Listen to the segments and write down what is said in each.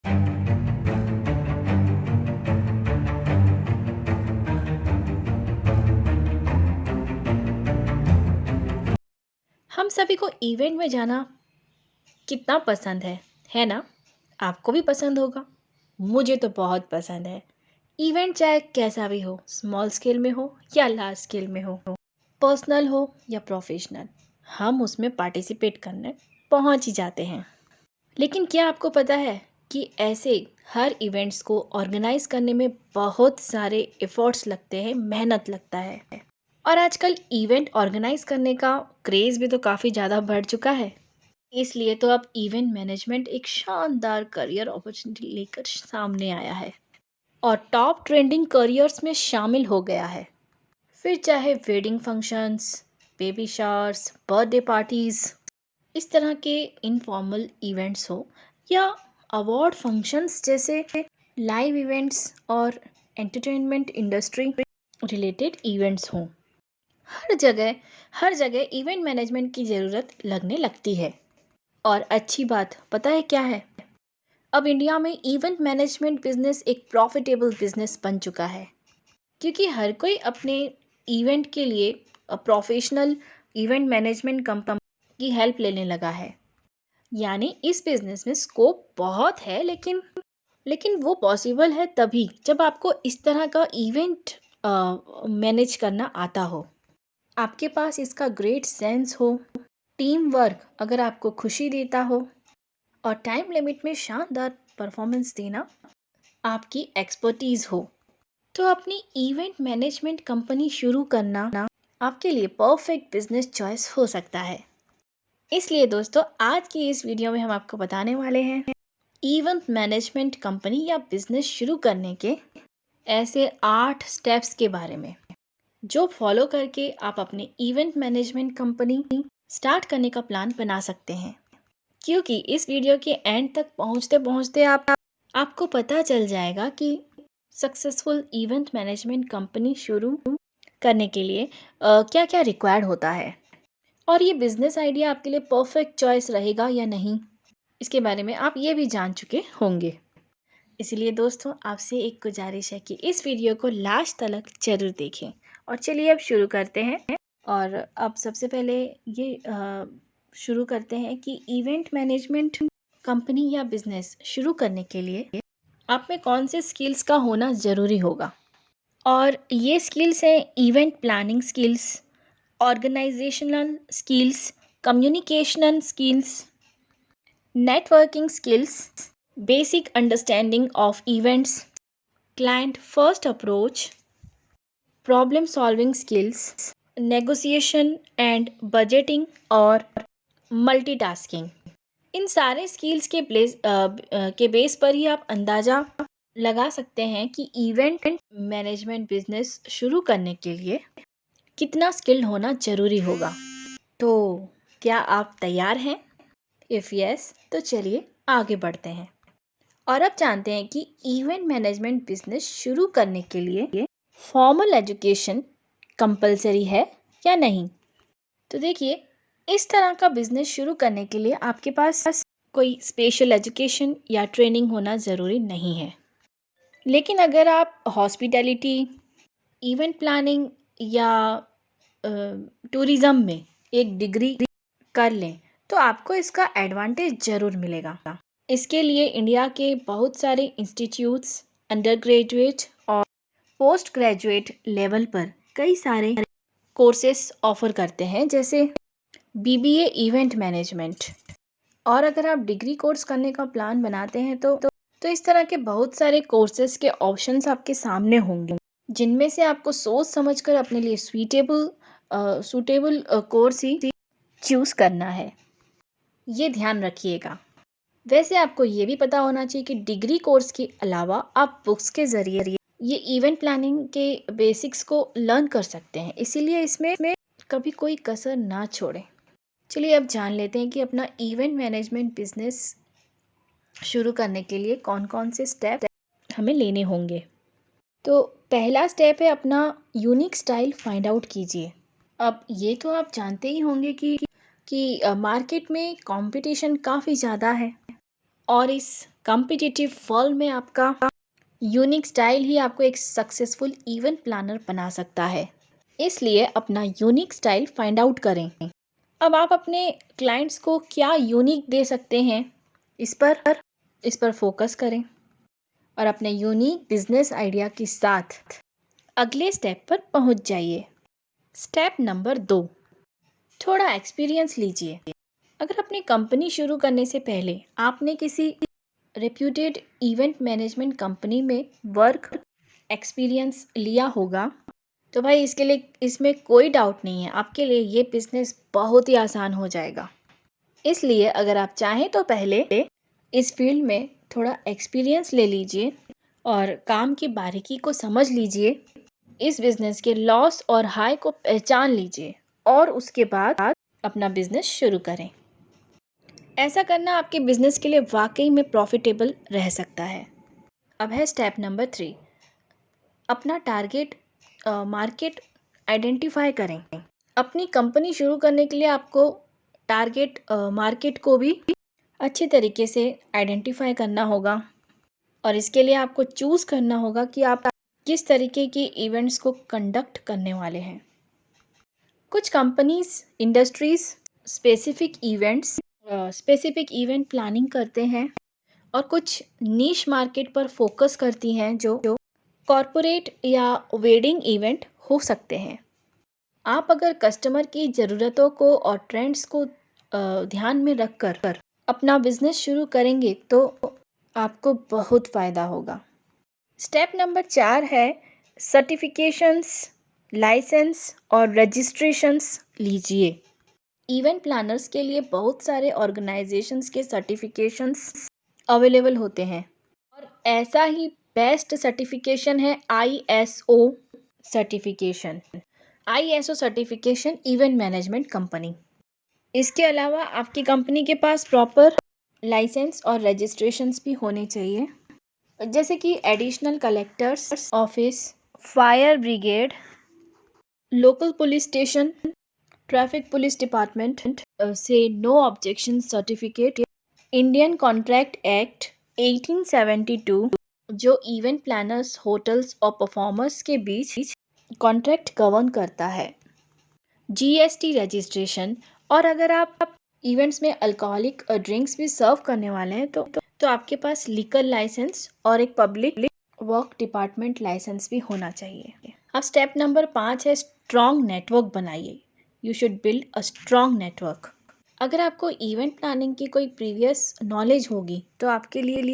हम सभी को इवेंट में जाना कितना पसंद है ना? आपको भी पसंद होगा। मुझे तो बहुत पसंद है। इवेंट चाहे कैसा भी हो, स्मॉल स्केल में हो या लार्ज स्केल में हो, पर्सनल हो या प्रोफेशनल, हम उसमें पार्टिसिपेट करने पहुंच ही जाते हैं। लेकिन क्या आपको पता है कि ऐसे हर इवेंट्स को ऑर्गेनाइज करने में बहुत सारे एफर्ट्स लगते हैं, मेहनत लगता है। और आजकल इवेंट ऑर्गेनाइज करने का क्रेज़ भी तो काफ़ी ज़्यादा बढ़ चुका है। इसलिए तो अब इवेंट मैनेजमेंट एक शानदार करियर अपॉर्चुनिटी लेकर सामने आया है और टॉप ट्रेंडिंग करियर्स में शामिल हो गया है। फिर चाहे wedding functions, baby showers, birthday parties, इस तरह के इनफॉर्मल इवेंट्स हो या अवार्ड फंक्शंस जैसे लाइव इवेंट्स और एंटरटेनमेंट इंडस्ट्री रिलेटेड इवेंट्स हों, हर जगह इवेंट मैनेजमेंट की ज़रूरत लगने लगती है। और अच्छी बात पता है क्या है? अब इंडिया में इवेंट मैनेजमेंट बिजनेस एक प्रॉफिटेबल बिजनेस बन चुका है, क्योंकि हर कोई अपने इवेंट के लिए प्रोफेशनल इवेंट मैनेजमेंट कंपनी की हेल्प लेने लगा है। यानी इस बिजनेस में स्कोप बहुत है, लेकिन वो पॉसिबल है तभी जब आपको इस तरह का इवेंट मैनेज करना आता हो, आपके पास इसका ग्रेट सेंस हो, टीम वर्क अगर आपको खुशी देता हो और टाइम लिमिट में शानदार परफॉर्मेंस देना आपकी एक्सपर्टीज़ हो, तो अपनी इवेंट मैनेजमेंट कंपनी शुरू करना आपके लिए परफेक्ट बिजनेस चॉइस हो सकता है। इसलिए दोस्तों, आज की इस वीडियो में हम आपको बताने वाले हैं इवेंट मैनेजमेंट कंपनी या बिजनेस शुरू करने के ऐसे 8 स्टेप्स के बारे में, जो फॉलो करके आप अपने इवेंट मैनेजमेंट कंपनी स्टार्ट करने का प्लान बना सकते हैं। क्योंकि इस वीडियो के एंड तक पहुंचते पहुंचते आपको पता चल जाएगा कि सक्सेसफुल इवेंट मैनेजमेंट कंपनी शुरू करने के लिए क्या क्या रिक्वायर्ड होता है और ये बिजनेस आइडिया आपके लिए परफेक्ट चॉइस रहेगा या नहीं, इसके बारे में आप ये भी जान चुके होंगे। इसलिए दोस्तों, आपसे एक गुजारिश है कि इस वीडियो को लास्ट तक जरूर देखें। और चलिए अब शुरू करते हैं। और अब सबसे पहले ये शुरू करते हैं कि इवेंट मैनेजमेंट कंपनी या बिजनेस शुरू करने के लिए आप में कौन से स्किल्स का होना ज़रूरी होगा। और ये स्किल्स हैं event planning skills, organizational skills, communicational skills, networking skills, basic understanding of events, client first approach, problem solving skills, negotiation and budgeting और मल्टीटास्किंग। इन सारे स्किल्स के बेस पर ही आप अंदाज़ा लगा सकते हैं कि इवेंट मैनेजमेंट बिजनेस शुरू करने के लिए कितना स्किल्ड होना ज़रूरी होगा। तो क्या आप तैयार हैं? इफ़ यस, तो चलिए आगे बढ़ते हैं और अब जानते हैं कि इवेंट मैनेजमेंट बिजनेस शुरू करने के लिए फॉर्मल एजुकेशन कंपलसरी है या नहीं। तो देखिए, इस तरह का बिजनेस शुरू करने के लिए आपके पास कोई स्पेशल एजुकेशन या ट्रेनिंग होना ज़रूरी नहीं है। लेकिन अगर आप हॉस्पिटैलिटी, इवेंट प्लानिंग या टूरिज़्म में एक डिग्री कर लें, तो आपको इसका एडवांटेज ज़रूर मिलेगा। इसके लिए इंडिया के बहुत सारे इंस्टीट्यूट्स अंडर ग्रेजुएट और पोस्ट ग्रेजुएट लेवल पर कई सारे कोर्सेस ऑफर करते हैं, जैसे बीबीए इवेंट मैनेजमेंट। और अगर आप डिग्री कोर्स करने का प्लान बनाते हैं तो इस तरह के बहुत सारे कोर्सेज के ऑप्शंस आपके सामने होंगे, जिनमें से आपको सोच समझकर अपने लिए सूटेबल कोर्स ही चूज़ करना है। ये ध्यान रखिएगा। वैसे आपको ये भी पता होना चाहिए कि डिग्री कोर्स के अलावा आप बुक्स के ज़रिए ये इवेंट प्लानिंग के बेसिक्स को लर्न कर सकते हैं, इसीलिए इसमें कभी कोई कसर ना छोड़ें। चलिए अब जान लेते हैं कि अपना इवेंट मैनेजमेंट बिजनेस शुरू करने के लिए कौन कौन से स्टेप हमें लेने होंगे। तो पहला स्टेप है अपना यूनिक स्टाइल फाइंड आउट कीजिए। अब ये तो आप जानते ही होंगे कि मार्केट में कंपटीशन काफ़ी ज़्यादा है और इस कॉम्पिटिटिव वर्ल्ड में आपका यूनिक स्टाइल ही आपको एक सक्सेसफुल इवेंट प्लानर बना सकता है। इसलिए अपना यूनिक स्टाइल फाइंड आउट करें। अब आप अपने क्लाइंट्स को क्या यूनिक दे सकते हैं, इस पर फोकस करें और अपने यूनिक बिजनेस आइडिया के साथ अगले स्टेप पर पहुंच जाइए। स्टेप नंबर 2, थोड़ा एक्सपीरियंस लीजिए। अगर अपनी कंपनी शुरू करने से पहले आपने किसी रेप्यूटेड इवेंट मैनेजमेंट कंपनी में वर्क एक्सपीरियंस लिया होगा तो भाई इसमें कोई डाउट नहीं है, आपके लिए ये बिज़नेस बहुत ही आसान हो जाएगा। इसलिए अगर आप चाहें तो पहले इस फील्ड में थोड़ा एक्सपीरियंस ले लीजिए और काम की बारीकी को समझ लीजिए, इस बिज़नेस के लॉस और हाई को पहचान लीजिए और उसके बाद अपना बिज़नेस शुरू करें। ऐसा करना आपके बिज़नेस के लिए वाकई में प्रॉफिटेबल रह सकता है। अब है स्टेप नंबर 3, अपना टारगेट मार्केट आइडेंटिफाई करें। अपनी कंपनी शुरू करने के लिए आपको टारगेट मार्केट को भी अच्छे तरीके से आइडेंटिफाई करना होगा और इसके लिए आपको चूज़ करना होगा कि आप किस तरीके के इवेंट्स को कंडक्ट करने वाले हैं। कुछ companies industries specific event planning करते हैं और कुछ नीश मार्केट पर फोकस करती हैं जो कॉरपोरेट या वेडिंग इवेंट हो सकते हैं। आप अगर कस्टमर की ज़रूरतों को और ट्रेंड्स को ध्यान में रखकर अपना बिजनेस शुरू करेंगे तो आपको बहुत फ़ायदा होगा। स्टेप नंबर 4 है सर्टिफिकेशंस, लाइसेंस और रजिस्ट्रेशंस लीजिए। इवेंट प्लानर्स के लिए बहुत सारे ऑर्गेनाइजेशंस के सर्टिफिकेशंस अवेलेबल होते हैं और ऐसा ही बेस्ट सर्टिफिकेशन है ISO certification. ISO certification event management company. इसके अलावा आपकी कंपनी के पास प्रॉपर लाइसेंस और रजिस्ट्रेशंस भी होने चाहिए, जैसे कि additional collectors office, fire brigade, local police station, traffic police department से no objection certificate, Indian contract act 1872 जो इवेंट प्लानर्स, होटल्स और परफॉर्मर्स के बीच कॉन्ट्रैक्ट गवर्न करता है, GST रजिस्ट्रेशन। और अगर आप इवेंट्स में अल्कोहलिक ड्रिंक्स भी सर्व करने वाले हैं तो आपके पास लीकर लाइसेंस और एक पब्लिक वर्क डिपार्टमेंट लाइसेंस भी होना चाहिए। अब स्टेप नंबर 5 है स्ट्रॉन्ग नेटवर्क बनाइए। You should build a strong network. अगर आपको इवेंट प्लानिंग की कोई प्रीवियस नॉलेज होगी तो आपके लिए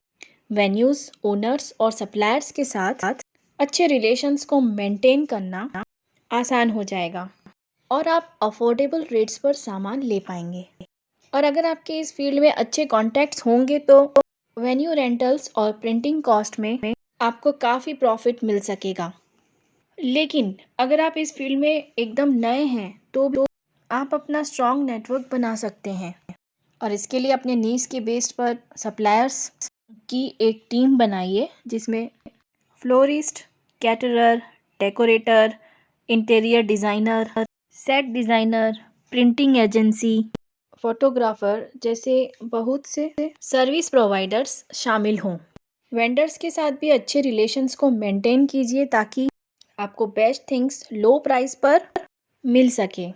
वेन्यूज़, ओनर्स और सप्लायर्स के साथ अच्छे रिलेशंस को मेंटेन करना आसान हो जाएगा और आप अफोर्डेबल रेट्स पर सामान ले पाएंगे। और अगर आपके इस फील्ड में अच्छे कॉन्टैक्ट्स होंगे तो वेन्यू रेंटल्स और प्रिंटिंग कॉस्ट में आपको काफ़ी प्रॉफिट मिल सकेगा। लेकिन अगर आप इस फील्ड में एकदम नए हैं तो आप अपना स्ट्रॉन्ग नेटवर्क बना सकते हैं और इसके लिए अपने नीड्स के बेस पर सप्लायर्स की एक टीम बनाइए, जिसमें florist, caterer, decorator, interior designer, set designer, printing agency, photographer जैसे बहुत से सर्विस प्रोवाइडर्स शामिल हों। वेंडर्स के साथ भी अच्छे रिलेशंस को मेंटेन कीजिए ताकि आपको बेस्ट थिंग्स लो प्राइस पर मिल सके,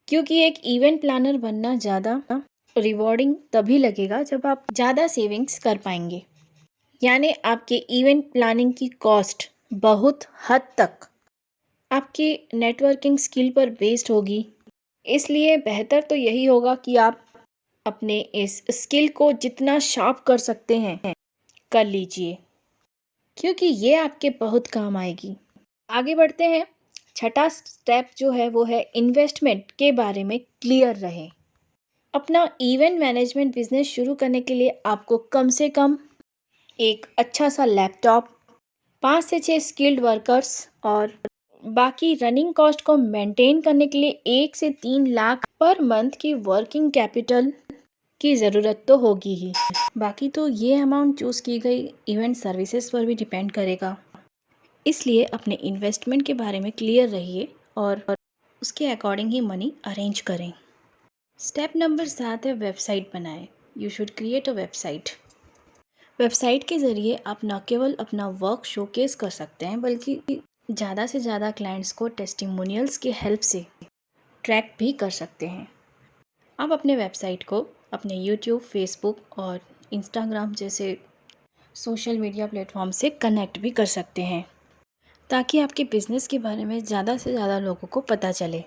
क्योंकि एक इवेंट प्लानर बनना ज़्यादा रिवॉर्डिंग तभी लगेगा जब आप ज़्यादा सेविंग्स कर पाएंगे, यानी आपके इवेंट प्लानिंग की कॉस्ट बहुत हद तक आपकी नेटवर्किंग स्किल पर बेस्ड होगी। इसलिए बेहतर तो यही होगा कि आप अपने इस स्किल को जितना शार्प कर सकते हैं कर लीजिए, क्योंकि ये आपके बहुत काम आएगी। आगे बढ़ते हैं। छठा स्टेप जो है वो है इन्वेस्टमेंट के बारे में क्लियर रहें। अपना इवेंट मैनेजमेंट बिजनेस शुरू करने के लिए आपको कम से कम एक अच्छा सा लैपटॉप, 5 से 6 स्किल्ड वर्कर्स और बाकी रनिंग कॉस्ट को मेंटेन करने के लिए 1 से 3 लाख पर मंथ की वर्किंग कैपिटल की ज़रूरत तो होगी ही। बाकी तो ये अमाउंट चूज़ की गई इवेंट सर्विसेज पर भी डिपेंड करेगा। इसलिए अपने इन्वेस्टमेंट के बारे में क्लियर रहिए और उसके अकॉर्डिंग ही मनी अरेंज करें। स्टेप नंबर 7 है वेबसाइट बनाएं। You should create a website. Website के ज़रिए आप न केवल अपना वर्क शोकेस कर सकते हैं बल्कि ज़्यादा से ज़्यादा क्लाइंट्स को टेस्टिमोनियल्स की हेल्प से ट्रैक भी कर सकते हैं। आप अपने वेबसाइट को अपने यूट्यूब, फेसबुक और इंस्टाग्राम जैसे सोशल मीडिया प्लेटफॉर्म से कनेक्ट भी कर सकते हैं ताकि आपके बिज़नेस के बारे में ज़्यादा से ज़्यादा लोगों को पता चले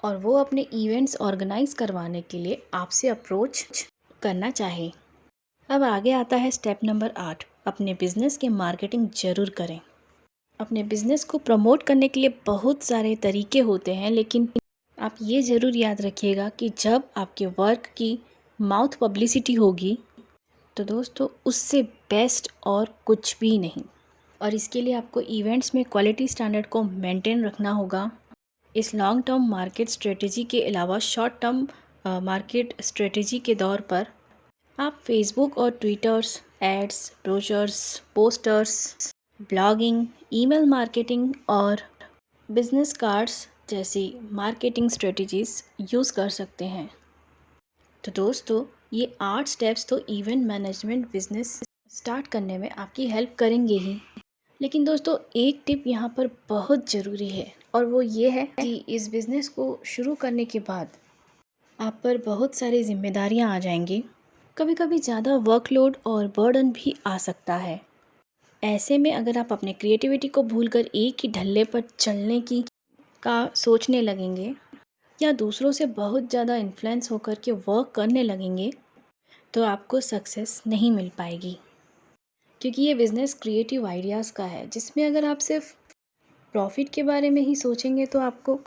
और वो अपने इवेंट्स ऑर्गेनाइज करवाने के लिए आपसे अप्रोच करना चाहे। अब आगे आता है स्टेप नंबर 8, अपने बिज़नेस की मार्केटिंग ज़रूर करें। अपने बिज़नेस को प्रमोट करने के लिए बहुत सारे तरीके होते हैं, लेकिन आप ये ज़रूर याद रखिएगा कि जब आपके वर्क की माउथ पब्लिसिटी होगी तो दोस्तों उससे बेस्ट और कुछ भी नहीं। और इसके लिए आपको इवेंट्स में क्वालिटी स्टैंडर्ड को मेंटेन रखना होगा। इस लॉन्ग टर्म मार्केट स्ट्रेटजी के अलावा शॉर्ट टर्म मार्केट स्ट्रेटजी के दौर पर आप फेसबुक और twitters, ads, brochures, posters, blogging, email marketing और बिजनेस कार्ड्स जैसी मार्केटिंग स्ट्रेटजीज यूज़ कर सकते हैं। तो दोस्तों ये 8 स्टेप्स तो इवेंट मैनेजमेंट बिजनेस स्टार्ट करने में आपकी हेल्प करेंगे ही, लेकिन दोस्तों एक टिप यहाँ पर बहुत ज़रूरी है और वो ये है कि इस बिज़नेस को शुरू करने के बाद आप पर बहुत सारी जिम्मेदारियाँ आ जाएंगी। कभी कभी ज़्यादा वर्कलोड और बर्डन भी आ सकता है। ऐसे में अगर आप अपने क्रिएटिविटी को भूलकर एक ही ढल्ले पर चलने की का सोचने लगेंगे या दूसरों से बहुत ज़्यादा इन्फ्लुएंस होकर के वर्क करने लगेंगे तो आपको सक्सेस नहीं मिल पाएगी, क्योंकि ये बिज़नेस क्रिएटिव आइडियाज़ का है जिसमें अगर आप सिर्फ प्रॉफिट के बारे में ही सोचेंगे तो आपको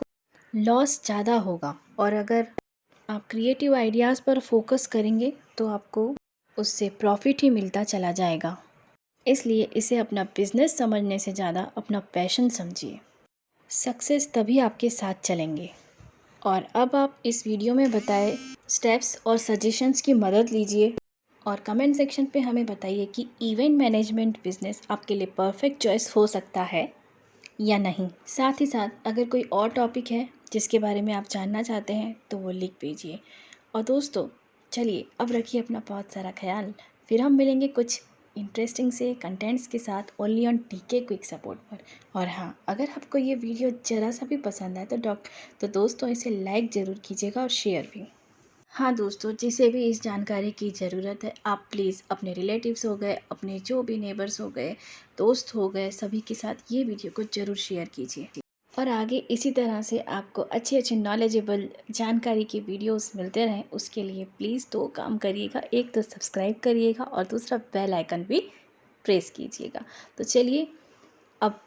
लॉस ज़्यादा होगा, और अगर आप क्रिएटिव आइडियाज़ पर फोकस करेंगे तो आपको उससे प्रॉफिट ही मिलता चला जाएगा। इसलिए इसे अपना बिज़नेस समझने से ज़्यादा अपना पैशन समझिए। सक्सेस तभी आपके साथ चलेंगे। और अब आप इस वीडियो में बताए स्टेप्स और सजेशंस की मदद लीजिए और कमेंट सेक्शन पे हमें बताइए कि इवेंट मैनेजमेंट बिज़नेस आपके लिए परफेक्ट चॉइस हो सकता है या नहीं। साथ ही साथ अगर कोई और टॉपिक है जिसके बारे में आप जानना चाहते हैं तो वो लिख भेजिए। और दोस्तों चलिए अब रखिए अपना बहुत सारा ख्याल, फिर हम मिलेंगे कुछ इंटरेस्टिंग से कंटेंट्स के साथ only on TK quick support पर। और हाँ, अगर आपको ये वीडियो ज़रा सा भी पसंद आए तो दोस्तों इसे लाइक ज़रूर कीजिएगा और शेयर भी। हाँ दोस्तों, जिसे भी इस जानकारी की ज़रूरत है आप प्लीज़ अपने रिलेटिव्स हो गए, अपने जो भी नेबर्स हो गए, दोस्त हो गए, सभी के साथ ये वीडियो को ज़रूर शेयर कीजिए। और आगे इसी तरह से आपको अच्छे अच्छे नॉलेजेबल जानकारी के वीडियोस मिलते रहें, उसके लिए प्लीज़ 2 काम करिएगा। एक तो सब्सक्राइब करिएगा और दूसरा बेल आइकन भी प्रेस कीजिएगा। तो चलिए अब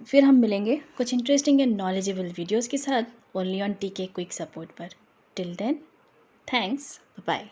फिर हम मिलेंगे कुछ इंटरेस्टिंग एंड नॉलेजेबल वीडियोस के साथ only on TK quick support पर। Till then, thanks, bye.